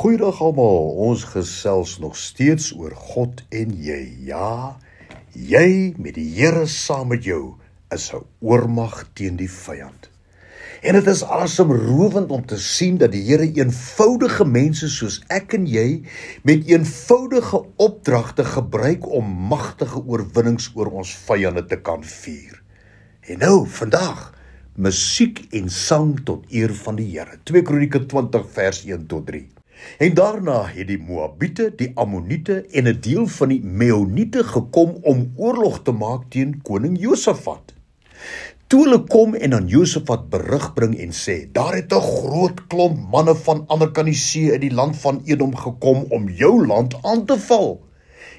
Goeiedag almal, ons gesels nog steeds oor God en jy. Ja, jy met die Here saam met jou is 'n oormag teen die vyand. En dit is asemrowend om te sien dat die Here eenvoudige mense soos ek en jy met eenvoudige opdragte gebruik om magtige oorwinnings oor ons vyande te kan vier. En nou, vandag, musiek en sang tot eer van die Here. 2 Kronieke 20 vers 1 tot 3. En daarna het die Moabiete, die Ammoniete en 'n deel van die Meoniete gekom om oorlog te maak teen koning Josafat. Toe hulle kom en aan Josafat berig bring en sê, daar het 'n groot klomp manne van ander kant die see in die land van Edom gekom om jou land aan te val.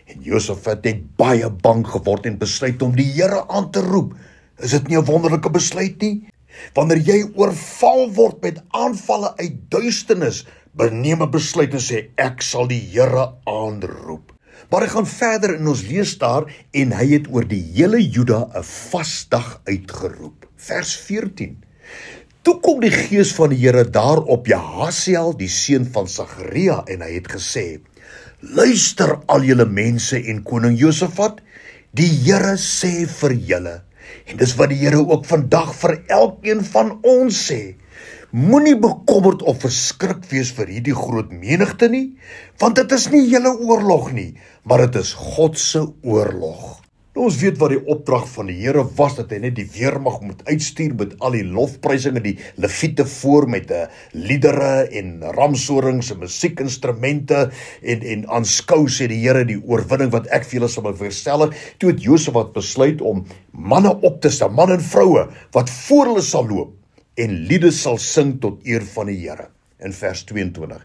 En Josafat het baie bang geword en besluit om die Here aan te roep. Is dit nie 'n wonderlike besluit nie? Wanneer jy oorval word met aanvalle uit duisternis, neem 'n besluit en sê, ek sal die Here aanroep. Maar hy gaan verder en ons lees daar, en hy het oor die hele Juda 'n vasdag uitgeroep. Vers 14. Toe kom die gees van die Here daar op Jahasiel, die seun van Sagaria, en hy het gesê, luister al julle mense en koning Josafat, die Here sê vir julle, en dis wat die Here ook vandag vir elkeen van ons sê, moenie bekommerd of verskrik wees vir hierdie groot menigte nie, want dit is nie julle oorlog nie, maar dit is God se oorlog. Nou, ons weet wat die opdrag van die Here was, dat hy net die weermag moet uitstuur met al die lofprysing, die leviete voor met liedere en ramshorings en musiekinstrumente en aanskou, sê die Here, die oorwinning wat ek vir julle sal verstellig. Toe het Josafat besluit om manne op te stel, man en vroue, wat voor hulle sal loop en liede sal sing tot eer van die Here. In vers 22.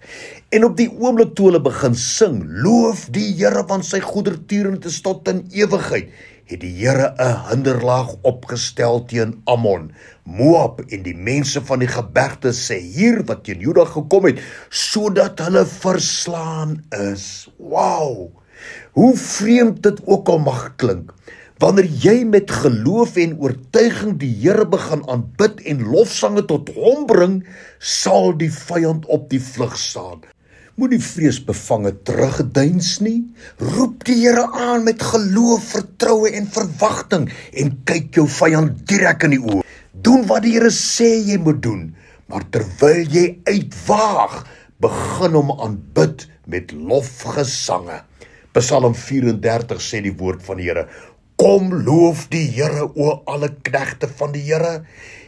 En op die oomblik toe hulle begin sing, loof die Here, want sy goedertierenheid is tot in ewigheid, het die Here 'n hinderlaag opgestel teen Ammon, Moab en die mense van die gebergte Seir wat teen Juda gekom het, sodat hulle verslaan is. Wow! Hoe vreemd dit ook al mag klink, wanneer jy met geloof en oortuiging die Here begin aanbid en lofsange tot hom bring, sal die vyand op die vlug staan. Moenie vreesbevange terugdeins nie. Roep die Here aan met geloof, vertroue en verwagting en kyk jou vyand direk in die oë. Doen wat die Here sê jy moet doen, maar terwyl jy uitwaag, begin hom aanbid met lofgesange. Psalm 34 sê die woord van die Here, kom loof die Here, o alle knegte van die Here,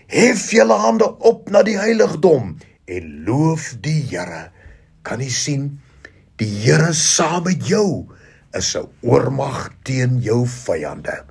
hef julle hande op na die heiligdom en loof die Here. Kan jy sien, die Here saam met jou is 'n oormag teen jou vyande.